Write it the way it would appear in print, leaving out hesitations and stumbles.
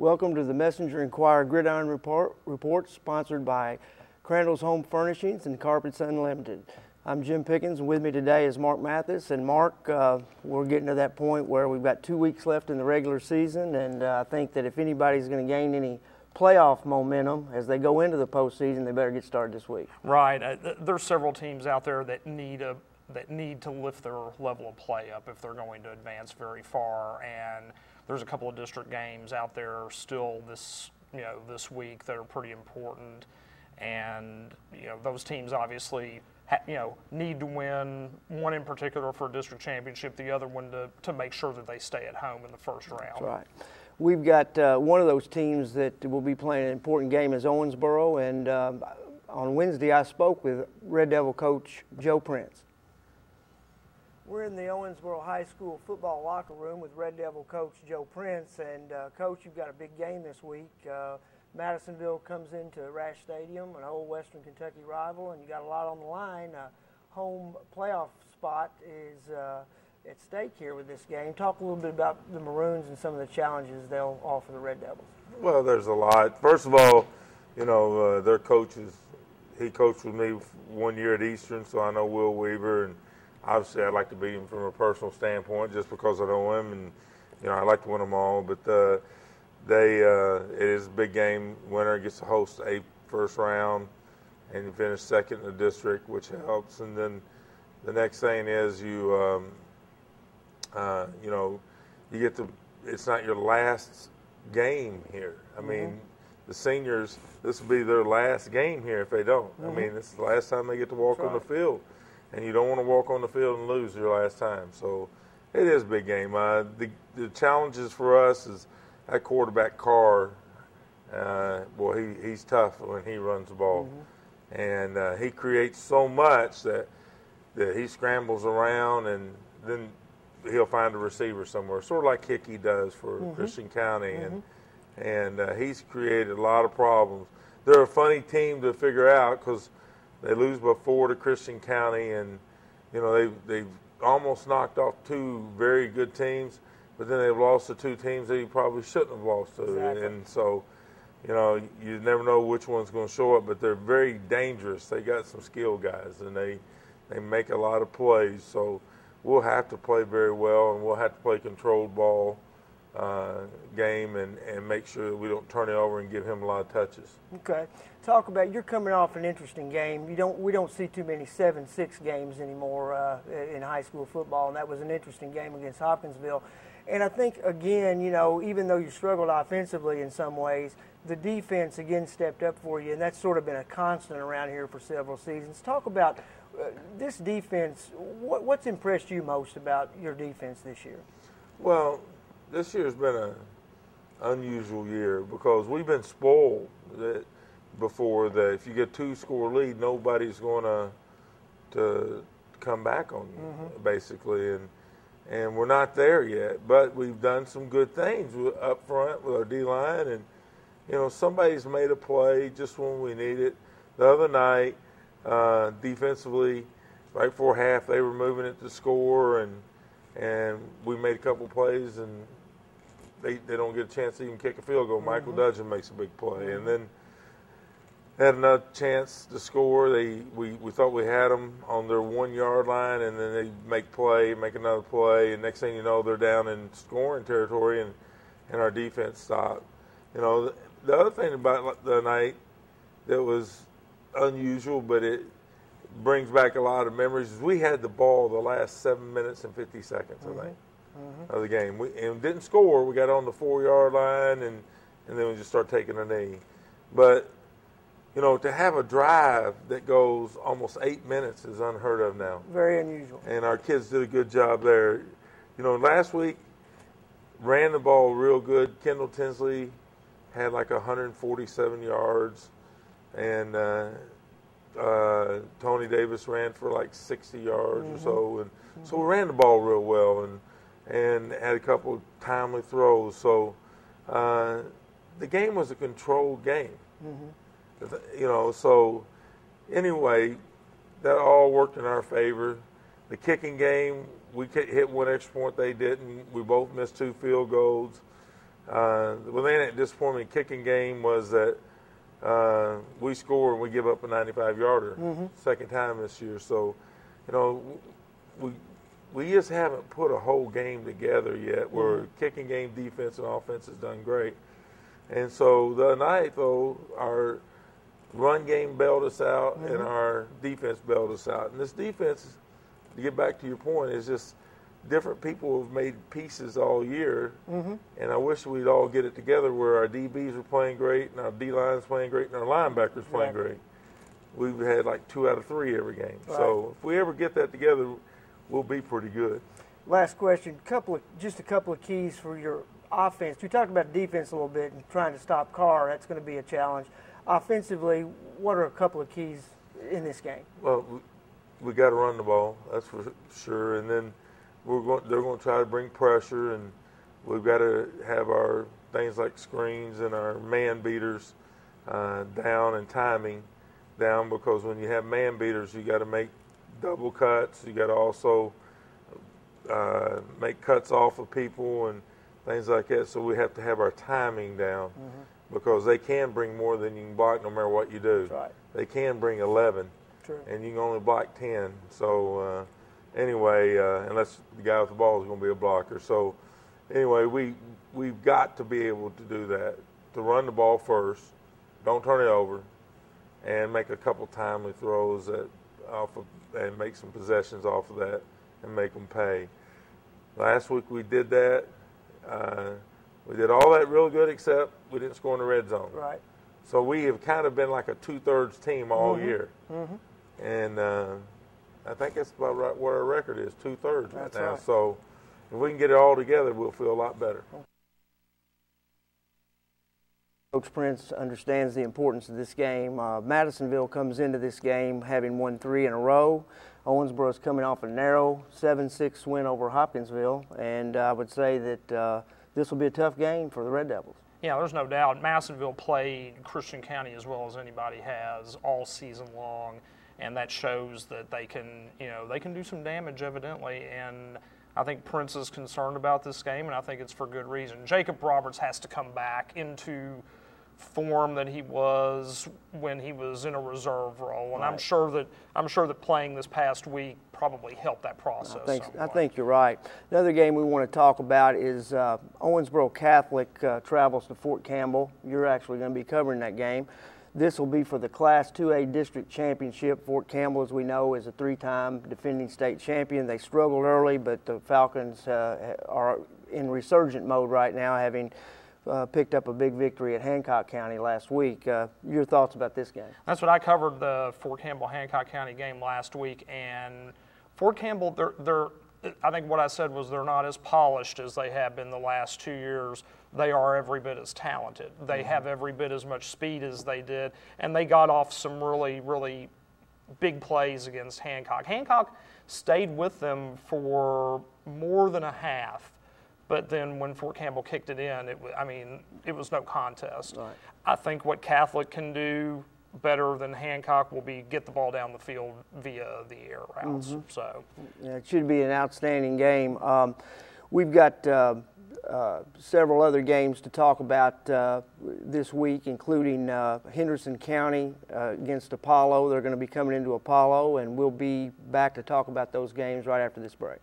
Welcome to the Messenger-Inquirer Gridiron Report, sponsored by Crandall's Home Furnishings and Carpets Unlimited. I'm Jim Pickens, and with me today is Mark Mathis. And Mark, we're getting to that point where we've got 2 weeks left in the regular season, and I think that if anybody's going to gain any playoff momentum as they go into the postseason, they better get started this week. Right. There's several teams out there that need to lift their level of play up if they're going to advance very far, and there's a couple of district games out there still this week that are pretty important, and those teams obviously need to win, one in particular for a district championship, the other one to make sure that they stay at home in the first round. That's right. We've got one of those teams that will be playing an important game is Owensboro, and on Wednesday I spoke with Red Devil coach Joe Prince. We're in the Owensboro High School football locker room with Red Devil coach Joe Prince, and coach, you've got a big game this week. Madisonville comes into Rash Stadium, an old Western Kentucky rival, and you got a lot on the line. Home playoff spot is at stake here with this game. Talk a little bit about the Maroons and some of the challenges they'll offer the Red Devils. Well, there's a lot. First of all, their coaches, he coached with me 1 year at Eastern, so I know Will Weaver, and obviously I'd like to beat him from a personal standpoint just because I know him, and I like to win them all. But it is a big game. Winner gets to host a first round, and you finish second in the district, which helps. And then the next thing is you get to. It's not your last game here. I mean, the seniors, this will be their last game here if they don't. I mean, this is the last time they get to walk on the field, and you don't want to walk on the field and lose your last time. So it is a big game. The challenges for us is that quarterback Carr. He's tough when he runs the ball, and he creates so much that he scrambles around, and then he'll find a receiver somewhere, sort of like Hickey does for Christian County, and he's created a lot of problems. They're a funny team to figure out because they lose by 4 to Christian County, and they've almost knocked off 2 very good teams, but then they've lost to 2 teams that you probably shouldn't have lost to. Exactly. And so, you never know which one's going to show up, but they're very dangerous. They got some skill guys, and they make a lot of plays. So we'll have to play very well, and we'll have to play controlled ball game and make sure that we don't turn it over and give him a lot of touches. Okay. Talk about, you're coming off an interesting game. We don't see too many 7-6 games anymore in high school football, and that was an interesting game against Hopkinsville. And I think, again, even though you struggled offensively in some ways, the defense, again, stepped up for you, and that's sort of been a constant around here for several seasons. Talk about this defense. What's impressed you most about your defense this year? Well, this year's been an unusual year because we've been spoiled before that if you get 2-score lead, nobody's going to come back on you, basically. And we're not there yet, but we've done some good things up front with our D-line, and somebody's made a play just when we need it. The other night, defensively, right before half, they were moving it to score, and we made a couple plays, and they don't get a chance to even kick a field goal. Michael Dudgeon makes a big play, and then had another chance to score. We thought we had them on their 1-yard line, and then they make another play, and next thing you know, they're down in scoring territory, and our defense stopped. The other thing about the night that was unusual, but it brings back a lot of memories, is we had the ball the last 7 minutes and 50 seconds, I think, of the game. We didn't score. We got on the 4-yard line, and then we just started taking a knee. But to have a drive that goes almost 8 minutes is unheard of now. Very unusual. And our kids did a good job there. Last week, ran the ball real good. Kendall Tinsley had like 147 yards, and Tony Daviess ran for like 60 yards or so. And so we ran the ball real well and had a couple of timely throws. So the game was a controlled game. So anyway, that all worked in our favor. The kicking game, we hit one extra point, they didn't. We both missed 2 field goals. The thing that disappointed me kicking game was that we score and we give up a 95-yarder second time this year. So, you know, we just haven't put a whole game together yet where kicking game, defense, and offense has done great. And so the other night, though, our run game bailed us out and our defense bailed us out. And this defense, to get back to your point, is just different people have made pieces all year. And I wish we'd all get it together where our DBs are playing great and our D-line's playing great and our linebackers playing great. We've had like 2 out of 3 every game. Right. So if we ever get that together, we'll be pretty good. Last question, just a couple of keys for your offense. You talked about defense a little bit and trying to stop Carr. That's going to be a challenge. Offensively, what are a couple of keys in this game? Well, we got to run the ball, that's for sure. And then they're going to try to bring pressure, and we've got to have our things like screens and our man beaters down and timing down, because when you have man beaters, you got to make double cuts. You got to also make cuts off of people and things like that. So we have to have our timing down because they can bring more than you can block no matter what you do. Right. They can bring 11, and you can only block 10. So anyway, unless the guy with the ball is going to be a blocker. So anyway, we've got to be able to do that, to run the ball first, don't turn it over, and make a couple timely throws and make some possessions off of that and make them pay. Last week we did that. We did all that real good, except we didn't score in the red zone. Right. So we have kind of been like a 2/3 team all year. And I think that's about right what our record is, 2/3 right now. Right. So if we can get it all together, we'll feel a lot better. Coach Prince understands the importance of this game. Madisonville comes into this game having won 3 in a row. Owensboro is coming off a narrow 7-6 win over Hopkinsville, and I would say that this will be a tough game for the Red Devils. Yeah, there's no doubt. Madisonville played Christian County as well as anybody has all season long, and that shows that they can do some damage evidently. And I think Prince is concerned about this game, and I think it's for good reason. Jacob Roberts has to come back into form that he was when he was in a reserve role, and right. I'm sure that playing this past week probably helped that process. I think you're right. Another game we want to talk about is Owensboro Catholic travels to Fort Campbell. You're actually going to be covering that game. This will be for the Class 2A District Championship. Fort Campbell, as we know, is a 3-time defending state champion. They struggled early, but the Falcons are in resurgent mode right now, having picked up a big victory at Hancock County last week. Your thoughts about this game? That's what I covered, the Fort Campbell-Hancock County game last week. And Fort Campbell, I think what I said was they're not as polished as they have been the last 2 years. They are every bit as talented. They have every bit as much speed as they did. And they got off some really, really big plays against Hancock. Hancock stayed with them for more than a half. But then when Fort Campbell kicked it in, it was no contest. Right. I think what Catholic can do better than Hancock will be get the ball down the field via the air routes. So yeah, it should be an outstanding game. We've got several other games to talk about this week, including Henderson County against Apollo. They're going to be coming into Apollo, and we'll be back to talk about those games right after this break.